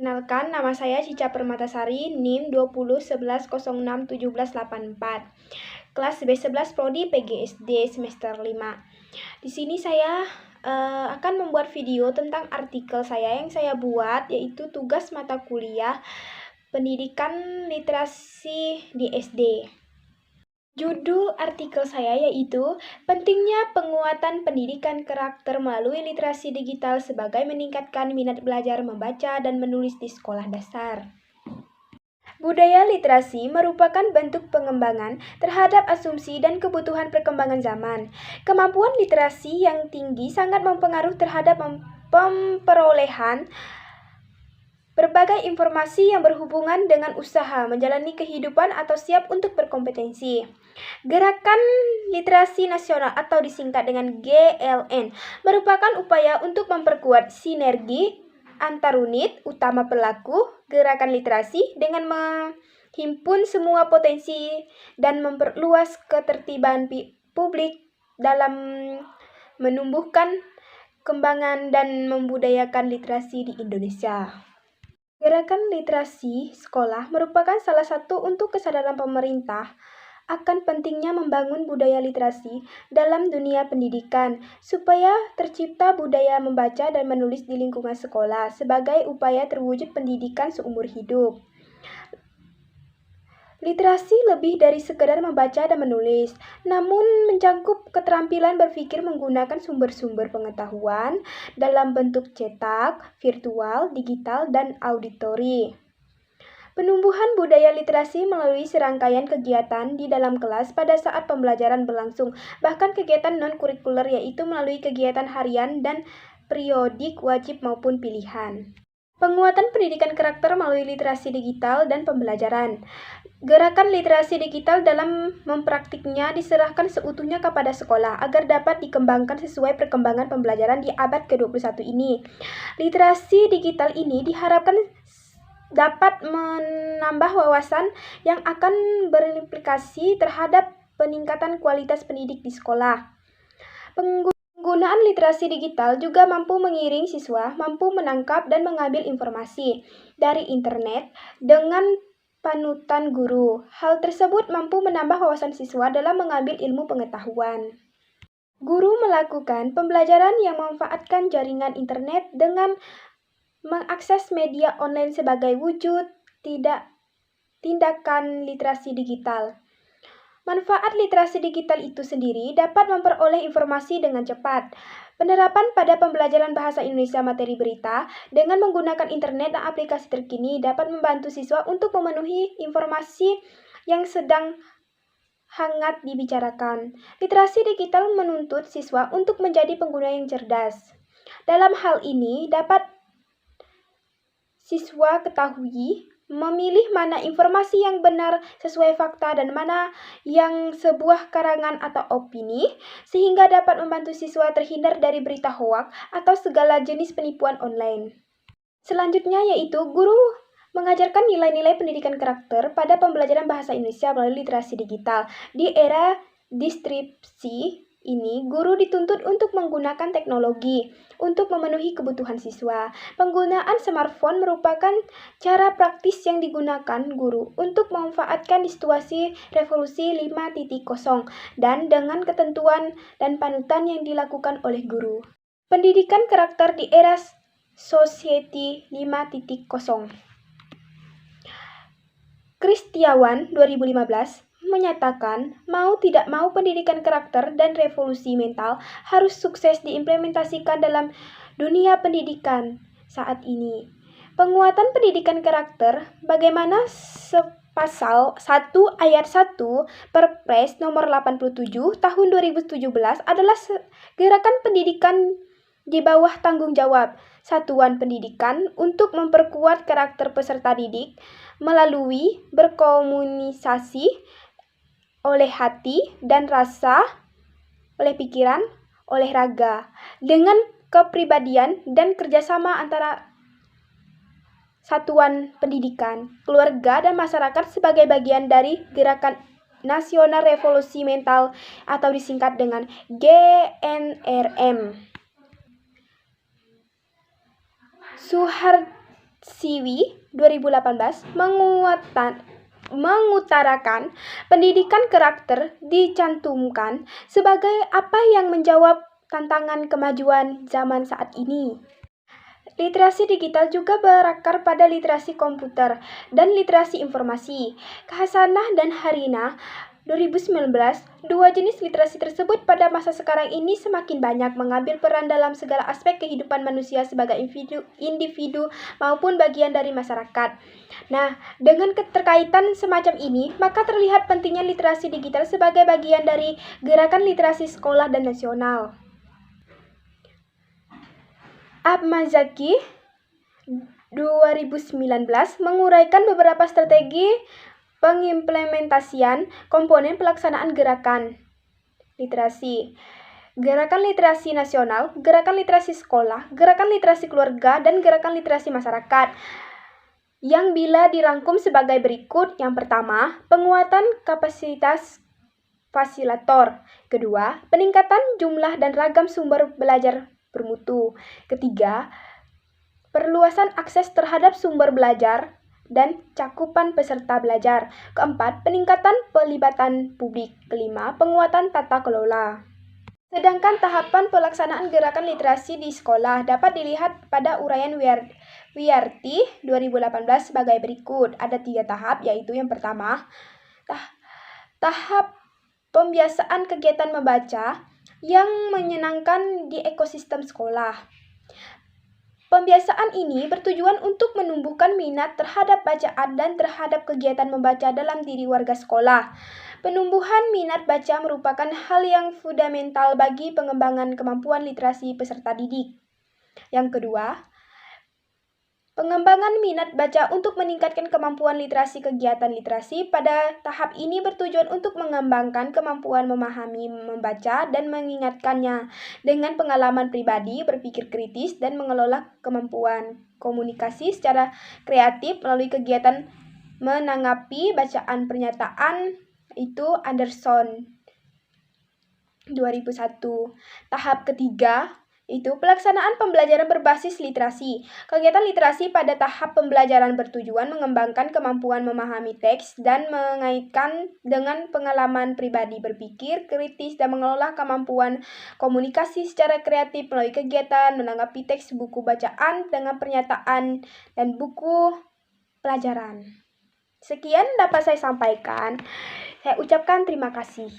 Kenalkan, nama saya Cica Permatasari, NIM 2011061784, kelas B11 Prodi PGSD semester 5. Di sini saya akan membuat video tentang artikel saya yang saya buat, yaitu tugas mata kuliah pendidikan literasi di SD. Judul artikel saya yaitu pentingnya penguatan pendidikan karakter melalui literasi digital sebagai meningkatkan minat belajar membaca dan menulis di sekolah dasar. Budaya literasi merupakan bentuk pengembangan terhadap asumsi dan kebutuhan perkembangan zaman. Kemampuan literasi yang tinggi sangat mempengaruhi terhadap perolehan berbagai informasi yang berhubungan dengan usaha menjalani kehidupan atau siap untuk berkompetensi. Gerakan Literasi Nasional atau disingkat dengan GLN merupakan upaya untuk memperkuat sinergi antar unit utama pelaku gerakan literasi dengan menghimpun semua potensi dan memperluas ketertiban publik dalam menumbuhkan kembangan dan membudayakan literasi di Indonesia. Gerakan literasi sekolah merupakan salah satu untuk kesadaran pemerintah akan pentingnya membangun budaya literasi dalam dunia pendidikan, supaya tercipta budaya membaca dan menulis di lingkungan sekolah sebagai upaya terwujud pendidikan seumur hidup. Literasi lebih dari sekedar membaca dan menulis, namun mencakup keterampilan berpikir menggunakan sumber-sumber pengetahuan dalam bentuk cetak, virtual, digital, dan auditori. Penumbuhan budaya literasi melalui serangkaian kegiatan di dalam kelas pada saat pembelajaran berlangsung, bahkan kegiatan non-kurikuler yaitu melalui kegiatan harian dan periodik wajib maupun pilihan. Penguatan pendidikan karakter melalui literasi digital dan pembelajaran. Gerakan literasi digital dalam mempraktiknya diserahkan seutuhnya kepada sekolah agar dapat dikembangkan sesuai perkembangan pembelajaran di abad ke-21 ini. Literasi digital ini diharapkan dapat menambah wawasan yang akan berimplikasi terhadap peningkatan kualitas pendidik di sekolah. Penggunaan literasi digital juga mampu mengiring siswa mampu menangkap dan mengambil informasi dari internet dengan panutan guru. Hal tersebut mampu menambah wawasan siswa dalam mengambil ilmu pengetahuan. Guru melakukan pembelajaran yang memanfaatkan jaringan internet dengan mengakses media online sebagai wujud tindakan literasi digital. Manfaat literasi digital itu sendiri dapat memperoleh informasi dengan cepat. Penerapan pada pembelajaran bahasa Indonesia materi berita dengan menggunakan internet dan aplikasi terkini dapat membantu siswa untuk memenuhi informasi yang sedang hangat dibicarakan. Literasi digital menuntut siswa untuk menjadi pengguna yang cerdas. Dalam hal ini dapat siswa ketahui memilih mana informasi yang benar sesuai fakta dan mana yang sebuah karangan atau opini, sehingga dapat membantu siswa terhindar dari berita hoak atau segala jenis penipuan online. Selanjutnya yaitu guru mengajarkan nilai-nilai pendidikan karakter pada pembelajaran bahasa Indonesia melalui literasi digital. Di era distripsi ini, guru dituntut untuk menggunakan teknologi untuk memenuhi kebutuhan siswa. Penggunaan smartphone merupakan cara praktis yang digunakan guru untuk memanfaatkan di situasi revolusi 5.0 dan dengan ketentuan dan panutan yang dilakukan oleh guru. Pendidikan karakter di era Society 5.0. Kristiawan 2015 menyatakan mau tidak mau pendidikan karakter dan revolusi mental harus sukses diimplementasikan dalam dunia pendidikan saat ini. Penguatan pendidikan karakter bagaimana Pasal 1 ayat 1 Perpres nomor 87 tahun 2017 adalah gerakan pendidikan di bawah tanggung jawab Satuan Pendidikan untuk memperkuat karakter peserta didik melalui berkomunikasi oleh hati dan rasa, oleh pikiran, oleh raga, dengan kepribadian dan kerjasama antara satuan pendidikan, keluarga, dan masyarakat sebagai bagian dari gerakan nasional revolusi mental atau disingkat dengan GNRM. Siwi 2018 mengutarakan pendidikan karakter dicantumkan sebagai apa yang menjawab tantangan kemajuan zaman saat ini. Literasi digital juga berakar pada literasi komputer dan literasi informasi. Hasanah dan Harina 2019, dua jenis literasi tersebut pada masa sekarang ini semakin banyak mengambil peran dalam segala aspek kehidupan manusia sebagai individu maupun bagian dari masyarakat. Nah, dengan keterkaitan semacam ini, maka terlihat pentingnya literasi digital sebagai bagian dari gerakan literasi sekolah dan nasional. Abmazaki 2019 menguraikan beberapa strategi pengimplementasian komponen pelaksanaan gerakan literasi. Gerakan literasi nasional, gerakan literasi sekolah, gerakan literasi keluarga, dan gerakan literasi masyarakat. Yang bila dirangkum sebagai berikut. Yang pertama, penguatan kapasitas fasilitator. Kedua, peningkatan jumlah dan ragam sumber belajar bermutu. Ketiga, perluasan akses terhadap sumber belajar dan cakupan peserta belajar. Keempat, peningkatan pelibatan publik. Kelima, penguatan tata kelola. Sedangkan tahapan pelaksanaan gerakan literasi di sekolah dapat dilihat pada uraian Wiyarti 2018 sebagai berikut. Ada 3 tahap, yaitu yang pertama, tahap pembiasaan kegiatan membaca yang menyenangkan di ekosistem sekolah. Pembiasaan ini bertujuan untuk menumbuhkan minat terhadap bacaan dan terhadap kegiatan membaca dalam diri warga sekolah. Penumbuhan minat baca merupakan hal yang fundamental bagi pengembangan kemampuan literasi peserta didik. Yang kedua, pengembangan minat baca untuk meningkatkan kemampuan literasi. Kegiatan literasi pada tahap ini bertujuan untuk mengembangkan kemampuan memahami, membaca, dan mengingatkannya dengan pengalaman pribadi, berpikir kritis, dan mengelola kemampuan komunikasi secara kreatif melalui kegiatan menanggapi bacaan pernyataan. Itu Anderson 2001. Tahap ketiga itu pelaksanaan pembelajaran berbasis literasi. Kegiatan literasi pada tahap pembelajaran bertujuan mengembangkan kemampuan memahami teks dan mengaitkan dengan pengalaman pribadi, berpikir kritis, dan mengelola kemampuan komunikasi secara kreatif melalui kegiatan menanggapi teks buku bacaan dengan pernyataan dan buku pelajaran. Sekian dapat saya sampaikan. Saya ucapkan terima kasih.